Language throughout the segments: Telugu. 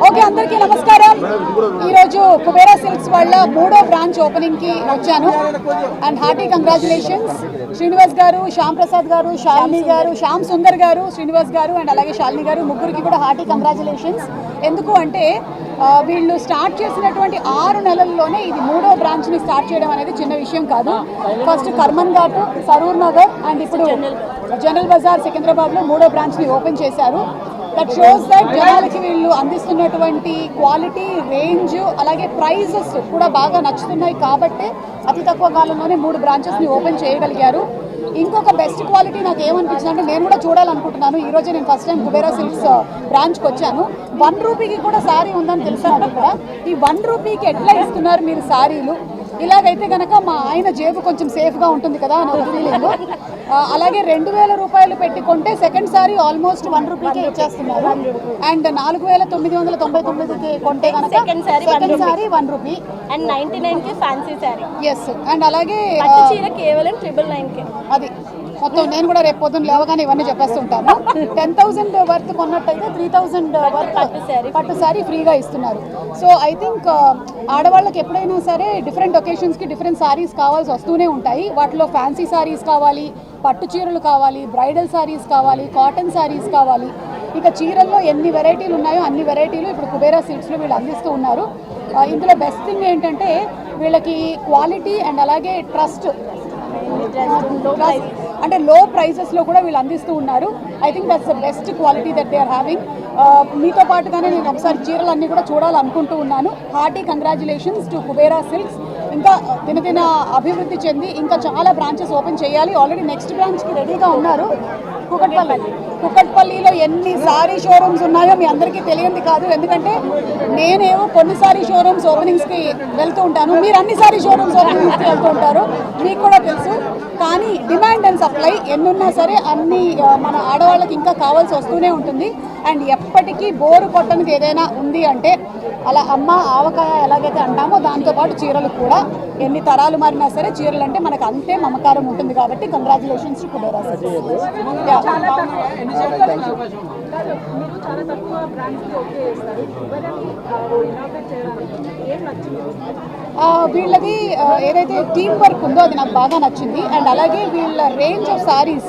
ఓకే, అందరికీ నమస్కారం. ఈరోజు కుబేరా సిల్క్స్ వాళ్ళ 3వ బ్రాంచ్ ఓపెనింగ్ కి వచ్చాను. అండ్ హార్టీ కంగ్రాచులేషన్స్ శ్రీనివాస్ గారు, శ్యామ్ ప్రసాద్ గారు, శాలిని గారు, శ్యామ్ సుందర్ గారు, శ్రీనివాస్ గారు అండ్ అలాగే శాలిని గారు, ముగ్గురికి కూడా హార్టీ కంగ్రాచులేషన్స్. ఎందుకు అంటే వీళ్ళు స్టార్ట్ చేసినటువంటి 6 నెలల్లోనే ఇది 3వ బ్రాంచ్ని స్టార్ట్ చేయడం అనేది చిన్న విషయం కాదు. ఫస్ట్ కర్మన్ ఘాట్, సరూర్ నగర్ అండ్ ఇప్పుడు జనరల్ బజార్ సికింద్రాబాద్లో 3వ బ్రాంచ్ని ఓపెన్ చేశారు. దట్ షోస్ దట్ జనాలకి వీళ్ళు అందిస్తున్నటువంటి క్వాలిటీ, రేంజ్ అలాగే ప్రైజెస్ కూడా బాగా నచ్చుతున్నాయి కాబట్టి అతి తక్కువ కాలంలోనే 3 బ్రాంచెస్ని ఓపెన్ చేయగలిగారు. ఇంకొక బెస్ట్ క్వాలిటీ నాకు ఏమనిపించింది అంటే నేను కూడా చూడాలనుకుంటున్నాను. ఈరోజే నేను ఫస్ట్ టైం కుబేరా సిల్క్స్ బ్రాంచ్కి వచ్చాను. 1 రూపీకి కూడా శారీ ఉందని తెలిసినట్టు కూడా ఈ 1 రూపీకి ఎట్లా ఇస్తున్నారు మీరు శారీలు? ఇలాగైతే కనుక మా ఆయన జేబు కొంచెం సేఫ్గా ఉంటుంది కదా అని ఒక ఫీలింగ్. అలాగే 2000 రూపాయలు పెట్టుకుంటే సెకండ్ సారీ ఆల్మోస్ట్ 1 రూపీకే ఇచ్చేస్తున్నారు. అండ్ 4999కి కొంటే కనుక సెకండ్ సారీ 1 రూపీ అండ్ 99కి ఫ్యాన్సీ సారీ. ఎస్. అండ్ అలాగే చీర కేవలం 999కి. అది మొత్తం నేను కూడా రేపు పొద్దున్న లేవగానే ఇవన్నీ చెప్పేస్తుంటాను. 10,000 వర్త్ కొన్నట్టయితే 3,000 వర్త్ పట్టు శారీ ఫ్రీగా ఇస్తున్నారు. సో ఐ థింక్ ఆడవాళ్ళకి ఎప్పుడైనా సరే డిఫరెంట్ ఒకేషన్స్కి డిఫరెంట్ శారీస్ కావాల్సి వస్తూనే ఉంటాయి. వాటిలో ఫ్యాన్సీ శారీస్ కావాలి, పట్టు చీరలు కావాలి, బ్రైడల్ శారీస్ కావాలి, కాటన్ శారీస్ కావాలి. ఇక చీరల్లో ఎన్ని వెరైటీలు ఉన్నాయో అన్ని వెరైటీలు ఇప్పుడు కుబేరా సిల్క్స్లో వీళ్ళు అందిస్తూ ఉన్నారు. ఇందులో బెస్ట్ థింగ్ ఏంటంటే వీళ్ళకి క్వాలిటీ అండ్ అలాగే ట్రస్ట్, అంటే లో ప్రైజెస్లో కూడా వీళ్ళు అందిస్తూ ఉన్నారు. I think that's the best quality that they are having. మీతో పాటుగానే నేను ఒకసారి చీరలన్నీ కూడా చూడాలనుకుంటూ ఉన్నాను. Hearty congratulations to Kubera silks. ఇంకా దినదిన అభివృద్ధి చెంది ఇంకా చాలా బ్రాంచెస్ ఓపెన్ చేయాలి. ఆల్రెడీ నెక్స్ట్ బ్రాంచ్కి రెడీగా ఉన్నారు. కుకట్పల్లిలో ఎన్ని సారీ షోరూమ్స్ ఉన్నాయో మీ అందరికీ తెలియంది కాదు. ఎందుకంటే నేనేమో కొన్ని సారీ షోరూమ్స్ ఓపెనింగ్స్కి వెళ్తూ ఉంటాను, మీరు అన్ని సారీ షోరూమ్స్ ఓపెనింగ్స్కి వెళ్తూ ఉంటారు, మీకు కూడా తెలుసు. కానీ డిమాండ్ అండ్ సప్లై ఎన్నున్నా సరే అన్ని మన ఆడవాళ్ళకి ఇంకా కావాల్సి వస్తూనే ఉంటుంది. అండ్ ఎప్పటికీ బోరు కొట్టనిది ఏదైనా ఉంది అంటే అలా అమ్మ ఆవకాయ ఎలాగైతే అంటామో దాంతోపాటు చీరలు కూడా ఎన్ని తరాలు మారినా సరే చీరలు అంటే మనకు అంతే మమకారం ఉంటుంది. కాబట్టి కంగ్రాచులేషన్స్ టు కుబేరా సిల్క్స్. వీళ్ళది ఏదైతే టీమ్ వర్క్ ఉందో అది నాకు బాగా నచ్చింది. అండ్ అలాగే వీళ్ళ రేంజ్ ఆఫ్ సారీస్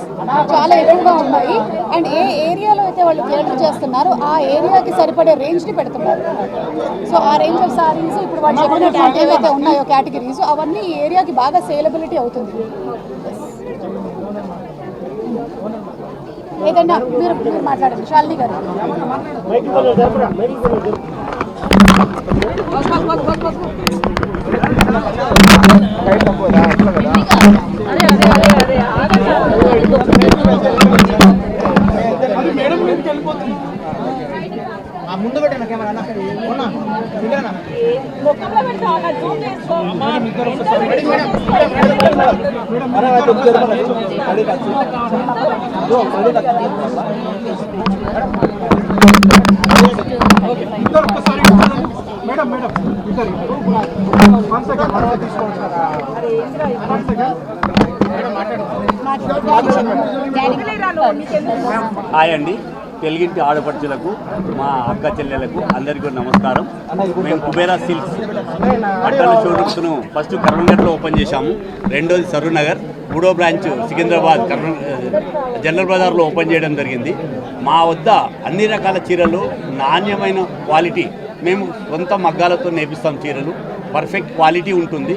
చాలా ఎక్కువగా ఉన్నాయి. అండ్ ఏ ఏరియాలో అయితే వాళ్ళు కేటర్ చేస్తున్నారో ఆ ఏరియాకి సరిపడే రేంజ్ని పెడుతున్నారు. సో ఆ రేంజ్ ఆఫ్ సారీస్ ఇప్పుడు వాళ్ళు చెప్పినటువంటి ఏవైతే ఉన్నాయో కేటగిరీస్ అవన్నీ ఈ ఏరియాకి బాగా సేలబిలిటీ అవుతుంది. ఏదన్నా మీరు మాట్లాడండి శాలిని గారు. ముందు పెట్టాను కెమెరా మేడం మేడం హాయ్ అండి, తెలుగింటి ఆడపడుచులకు, మా అక్క చెల్లెలకు అందరికీ నమస్కారం. మేము కుబేరా సిల్క్స్ బట్టల షోరూమ్స్ను ఫస్ట్ కర్మన్ఘాట్లో ఓపెన్ చేశాము. రెండోది సరూర్ నగర్, 3వ బ్రాంచ్ సికింద్రాబాద్ జనరల్ బజార్లో ఓపెన్ చేయడం జరిగింది. మా వద్ద అన్ని రకాల చీరలు, నాణ్యమైన క్వాలిటీ, మేము సొంత మగ్గాలతో నేపిస్తాం. చీరలు పర్ఫెక్ట్ క్వాలిటీ ఉంటుంది.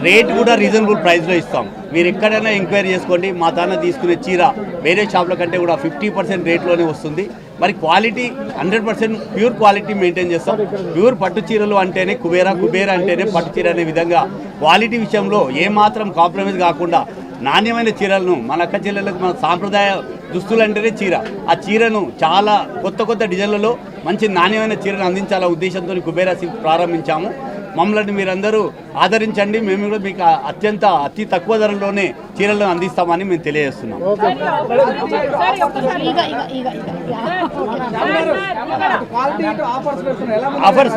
రేట్ కూడా రీజనబుల్ ప్రైస్లో ఇస్తాం. మీరు ఎక్కడైనా ఎంక్వైరీ చేసుకోండి. మా తాన తీసుకునే చీర వేరే షాప్ల కంటే కూడా 50% రేట్లోనే వస్తుంది. మరి క్వాలిటీ 100% ప్యూర్ క్వాలిటీ మెయింటైన్ చేస్తాం. ప్యూర్ పట్టు చీరలు అంటేనే కుబేరా, కుబేరా అంటేనే పట్టు చీర అనే విధంగా క్వాలిటీ విషయంలో ఏమాత్రం కాంప్రమైజ్ కాకుండా నాణ్యమైన చీరలను, మన అక్క చెల్లెలకు మన సాంప్రదాయ దుస్తులు అంటేనే చీర, ఆ చీరను చాలా కొత్త కొత్త డిజైన్లలో మంచి నాణ్యమైన చీరను అందించాలనే ఉద్దేశంతో కుబేరా సిల్క్ ప్రారంభించాము. మమ్మల్ని మీరందరూ ఆదరించండి. మేము కూడా మీకు అతి తక్కువ ధరలోనే చీరలను అందిస్తామని మేము తెలియజేస్తున్నాం. ఆఫర్స్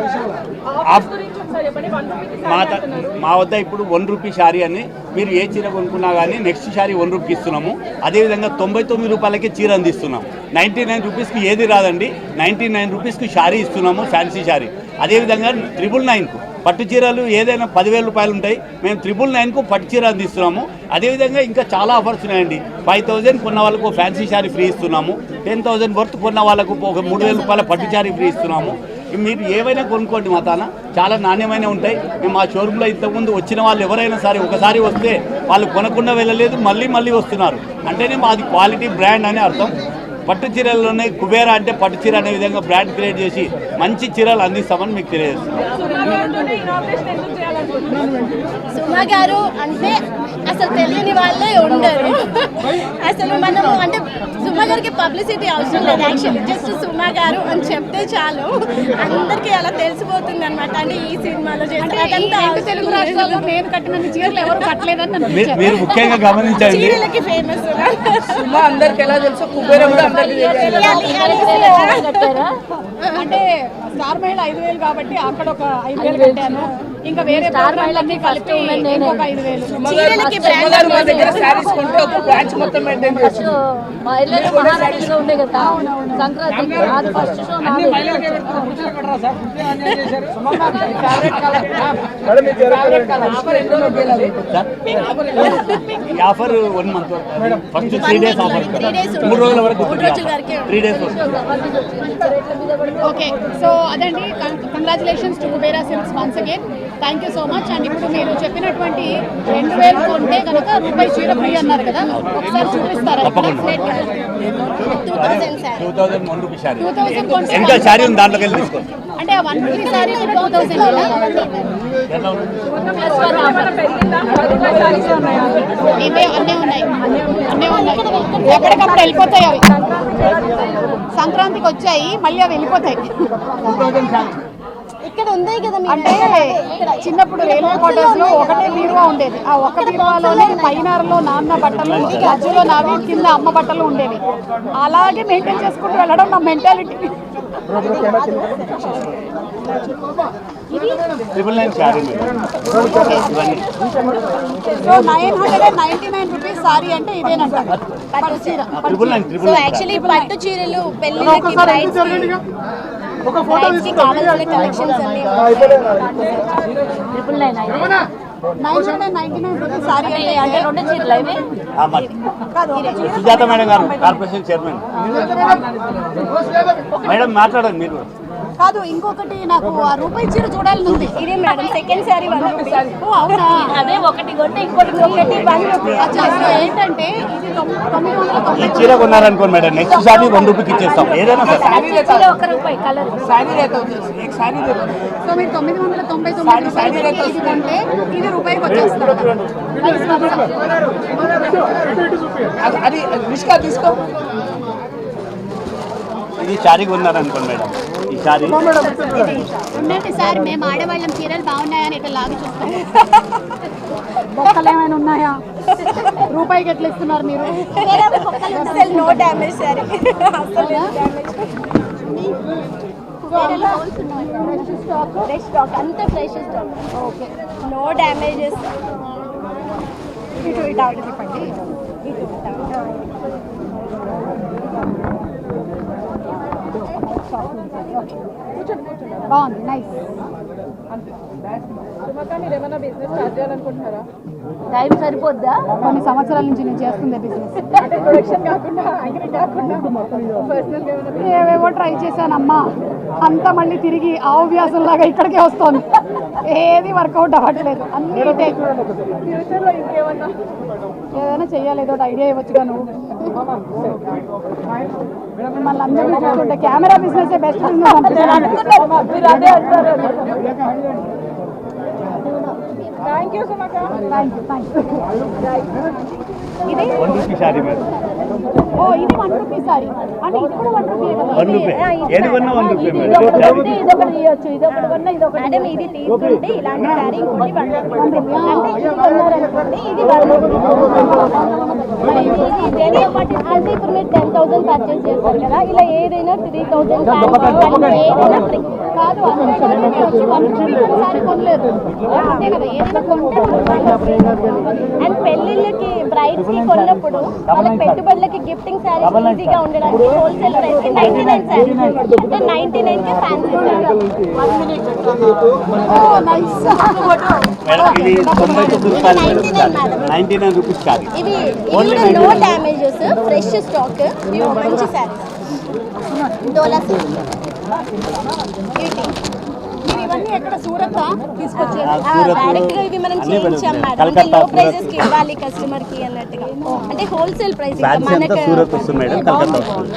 మా వద్ద ఇప్పుడు 1 రూపీ శారీ అని మీరు ఏ చీర కొనుక్కున్నా కానీ నెక్స్ట్ శారీ 1 రూపీకి ఇస్తున్నాము. అదేవిధంగా 99 రూపాయలకే చీర అందిస్తున్నాం. 99 రూపీస్కి ఏది రాదండి. 99 రూపీస్కి శారీ ఇస్తున్నాము, ఫ్యాన్సీ శారీ. అదేవిధంగా 999కు పట్టు చీరలు ఏదైనా 10,000 రూపాయలు ఉంటాయి, మేము 999కు పట్టు చీర అందిస్తున్నాము. అదేవిధంగా ఇంకా చాలా ఆఫర్స్ ఉన్నాయండి. 5,000 కొన్న వాళ్ళకు ఫ్యాన్సీ శారీ ఫ్రీ ఇస్తున్నాము. 10,000 వర్త్ కొన్న వాళ్ళకు ఒక 3,000 రూపాయల పట్టు శారీ ఫ్రీ ఇస్తున్నాము. మీరు ఏవైనా కొనుక్కోండి, మా తాన చాలా నాణ్యమైన ఉంటాయి. మేము మా షోరూంలో ఇంతకుముందు వచ్చిన వాళ్ళు ఎవరైనా సరే ఒకసారి వస్తే వాళ్ళు కొనకుండా వెళ్ళలేదు, మళ్ళీ వస్తున్నారు. అంటేనే మాది క్వాలిటీ బ్రాండ్ అని అర్థం. పట్టు చీరల్లోనే కుబేరా అంటే పట్టు చీర అనే విధంగా బ్రాండ్ క్రియేట్ చేసి మంచి చీరలు అందిస్తామని మీకు తెలియజేస్తున్నాం. సుమా గారు అంటే అసలు తెలియని వాళ్ళే ఉండరు. అసలు మనము అంటే సుమా గారికి పబ్లిసిటీ అవసరం లేదు. యాక్చువల్లీ జస్ట్ సుమా గారు అని చెప్తే చాలు, అందరికీ అలా తెలిసిపోతుంది అనమాట. అంటే ఈ సినిమాలో తెలుగు రాష్ట్రాల్లో నేను కట్టిన చీరలు ఎవరు కట్టలేదని మీరు ముఖ్యంగా గమనించండి. చీరలకి ఫేమస్ సుమా అందరికి ఎలా తెలుసు, కుబేరా కూడా అంటే స్టార్ మహిళ 5,000 కాబట్టి అక్కడ ఒక 5,000 కట్టాను. ఇంకా వేరే ప్రోగ్రామ్లన్నీ కలిపి ఇంకొక 5,000. చీరలకి మా దగ్గర శారీస్ కొంటే ఒక బ్రాంచ్ మొత్తం మెయింటైన్ చేస్తాం. మహిళలు మహారాణిగా ఉండే కదా సంక్రాంతికి అది ఫస్ట్ షో అన్ని మహిళలకే పెడతారు. పురుషులకు పెట్టరా సార్? పురుషులు అన్యాయం చేశారు. ఈ offer 1 month first 3 days offer, 3 రోజుల వరకు 3 డేస్. ఓకే, సో అదండి. Congratulations to Kubera silks once again. Thank you so much. And ఇప్పుడు మీరు చెప్పినటువంటి 2,000 కొంటే కనుక రూపాయి చీర ఫ్రీ అన్నారు కదా, ఒకసారి చూపిస్తారా? 2,000 1 రూపీ శారీ. 2,000 కొంటే ఎంత శారీ ఉంది దాంట్లోకి వెళ్ళి తీసుకోండి. అంటే 1 రూపీ శారీ కూడా 2,000 ఇవే అన్నీ ఉన్నాయి. ఎక్కడికప్పుడు వెళ్ళిపోతాయి అవి. సంక్రాంతికి వచ్చాయి, మళ్ళీ అవి వెళ్ళిపోతాయి. ఇక్కడ ఉంది కదా. అంటే చిన్నప్పుడు రైల్వే క్వార్టర్స్ లో ఒకటే బీరువా ఉండేది. ఆ ఒక్క బీరువాలోనే పైనారలో నాన్న బట్టలు, మధ్యలో నావి, కింద అమ్మ బట్టలు ఉండేవి. అలాగే మెయింటైన్ చేసుకుంటూ వెళ్ళడం నా mentality. 999 sari so 999 rupees sorry అంటే ఇదేనంట పట్టు చీర. సో యాక్చువల్లీ పట్టు చీరలు పెళ్లిళ్ళకి బ్రైడ్స్ కి కావాల్సిన కలెక్షన్స్ అన్ని 999 రూపీస్ సారీ అంటే 2 చీరలు ఇవి కాదు. సుజాత మేడం గారు, కార్పొరేషన్ చైర్మన్ మేడం మాట్లాడండి మీరు. కాదు, ఇంకొకటి నాకు ఆ రూపాయి చీర చూడాలని ఉంది. ఇదే మేడం సెకండ్ శారీ 1 రూపీ. ఓ అవునా? అదే ఒకటి కొంటే ఇంకోటి 1 రూపీ. అచ్చా, సో ఏంటంటే ఇది 990. ఈ చీర కొన్నారనుకోండి మేడం, నెక్స్ట్ శారీ 1 రూపీకి ఇచ్చేస్తాం. ఏదైనా సరే చీర 1 రూపాయి కలర్ శారీ రేట్ एक साड़ी दे दो. సో మీరు 999 రూపాయలు ఇది కొంటే ఇది రూపాయికి వచ్చేస్తారు. అది నిష్కా తీసుకో. ఇది శారీ కొన్నారనుకోండి మేడం, ఈ శారీ ఉండండి సార్, మేము ఆడవాళ్ళం చీరలు బాగున్నాయని ఇట్లా లాగి చూస్తాం. బొక్కలు ఏమైనా ఉన్నాయా? రూపాయికి ఎట్లా ఇస్తున్నారు మీరు? అసలు నో డ్యామేజ్ శారీ, అసలు డ్యామేజ్. ఫ్రెష్ స్టాక్, అంతా fresh stock. Okay, no damages. ఇటు ఇటు ఆవిడ చెప్పండి. బాగుంది, నైస్. టైం సరిపోద్దా? కొన్ని సంవత్సరాల నుంచి నేను చేస్తుంది బిజినెస్. ఏవేవో ట్రై చేశానమ్మా, అంతా మళ్ళీ తిరిగి ఆవు వ్యాసం లాగా ఇక్కడికే వస్తుంది. ఏది వర్కౌట్ అవ్వట్లేదు, అన్ని ఏదైనా చెయ్యాలి, ఏదో ఐడియా ఇవ్వచ్చుగా నువ్వు. మిమ్మల్ని అందరినీ చూస్తుంటే camera business best business. Thank you ఇది 1 రూపీ శారీ మేడం. ఓ ఇది 1 రూపీ సారీ అంటే ఇది కూడా 1 రూపీ కదా 1 రూపీ ఏది కొన్నా 1 రూపీ మేడం. ఇదొకటి తీయొచ్చు ఇదొకటి కొన్నా ఇదొకటి మేడం ఇది తీసుకుంటే ఇలాంటి శారీ ఇంకోటి 1 రూపీ అంటే ఇది కొన్నారనుకోండి ఇది 1 రూపీ ఇది దేని అంటే ఇప్పుడు మీరు 10,000 పర్చేస్ చేస్తారు కదా ఇలా ఏదైనా 3,000 ఏదైనా ఫ్రీ కాదు అంతే కదా మీరు వచ్చి 1 రూపీ సారీ కొనలేదు అంతే కదా ఏదైనా కొంటే అండ్ పెళ్ళిళ్ళకి బ్రైడ్స్ కి కొన్నప్పుడు వాళ్ళకి పెట్టుబడులకి గిఫ్టింగ్ శారీస్ ఈజీగా ఉండడానికి హోల్సేల్ ప్రైస్ కి 99 శారీస్ అంటే 99 కి ఫ్యాన్సీ శారీ ఓ నైస్ మేడం ఇది 99 రూపాయలు మేడం. 99 రూపీస్ శారీ. ఇవి కూడా నో డ్యామేజెస్ ఫ్రెష్ స్టాక్ ఇవి మంచి శారీస్ డోలా సిల్క్ మీరు ఇవన్నీ ఎక్కడ సూరత్ తీసుకొచ్చారు డైరెక్ట్ గా ఇవి మనం అన్నీ చేయించాం పెరుగుతాయి. మేడం అంటే కలకత్తా, లో ప్రైసెస్ కి ఇవ్వాలి కస్టమర్ కి అన్నట్టుగా అంటే హోల్సేల్ ప్రైస్ ఫ్యాన్సీ అంతా మనకి సూరత్ వస్తుంది మేడం, కలకత్తా వస్తుంది.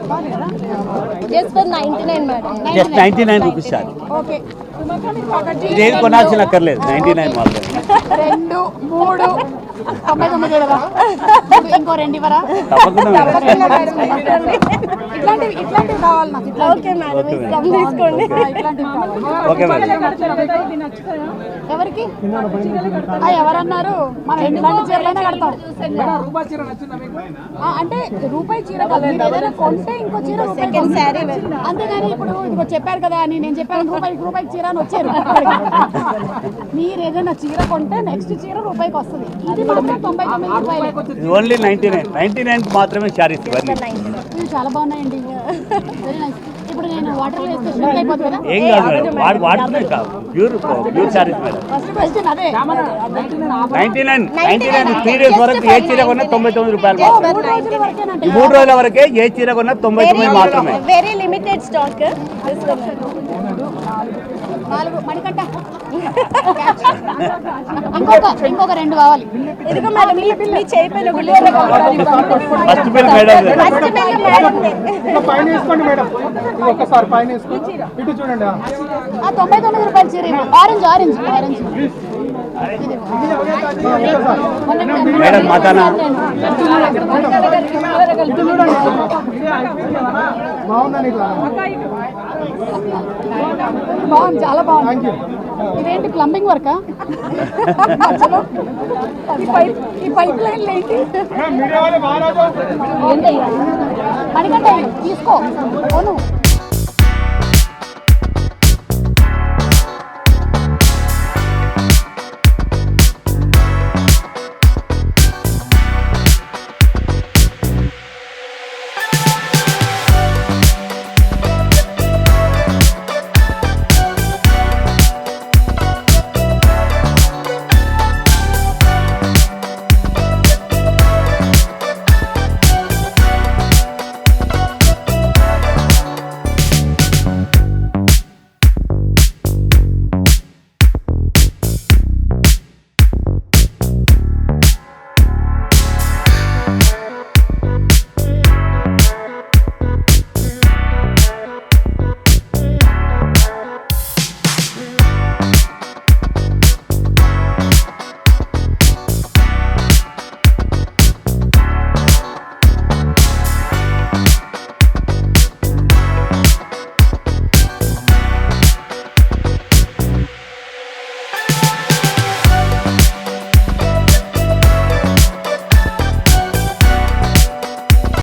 Just for 99 madam just 99 rupees sari. Okay ఇది ఏది కొనాల్సిన అక్కర్లేదు, 99 మాత్రమే. 2 3 99 కదా ఇంకో 2 ఇవ్వరా తప్పకుండా మేడం. ఇట్లాంటివి కావాలి నాకు ఓకే మేడం ఇస్తాం తీసుకోండి ఇట్లాంటివి కావాలి ఓకే మేడం. ఎవరికి ఎవరన్నారు మనం ఎట్లాంటి చీరలైనా కడతాం అంటే రూపాయి చీర కాదు మీరు ఏదైనా కొంటే ఇంకో చీర సెకండ్ శారీ అంతేగాని ఇప్పుడు ఇదిగో చెప్పారు కదా అని నేను చెప్పాను రూపాయికి చీర అని వచ్చారు మీరు ఏదైనా చీర కొంటే నెక్స్ట్ చీర రూపాయికి వస్తుంది ఇది మాత్రం 99 రూపాయలు ఇది ఓన్లీ 99 మాత్రమే శారీస్ ఇవన్నీ. ఇవి చాలా బాగున్నాయండి వెరీ నైస్ ఇప్పుడు నేను వాటర్ వేస్తే షూట్ అయిపోతుంది కదా ఏం కాదు మేడం, వాడుతున్నాయి కాదు, pure saris madam. First question అదే 99 3 డేస్ వరకు ఏ చీర కొన్నా 99 రూపాయలు మాత్రమే. 3 రోజుల వరకేనంట ఈ 3 రోజుల వరకే ఏ చీర కొన్నా 99 మాత్రమే. వెరీ లిమిటెడ్ స్టాక్ 4 మణికంట ఇంకొక 2 కావాలి ఇదిగో మేడం మీ చేయి పైన గుళ్ళు first bill madam. First bill madam పైన వేసుకోండి మేడం, ఇది ఒక్కసారి పైన వేసుకోండి, ఇటు చూడండి. 99 రూపాయలు చీర ఆరెంజ్ మేడం మాతానా బాగుందండి ఇట్లా. బాగుంది చాలా బాగుంది ఇదేంటి ప్లంబింగ్ వర్కా ఈ పైప్ లైన్లు ఏంటి మీడియా వాళ్ళు మహారాజా మణికంట తీసుకో అవును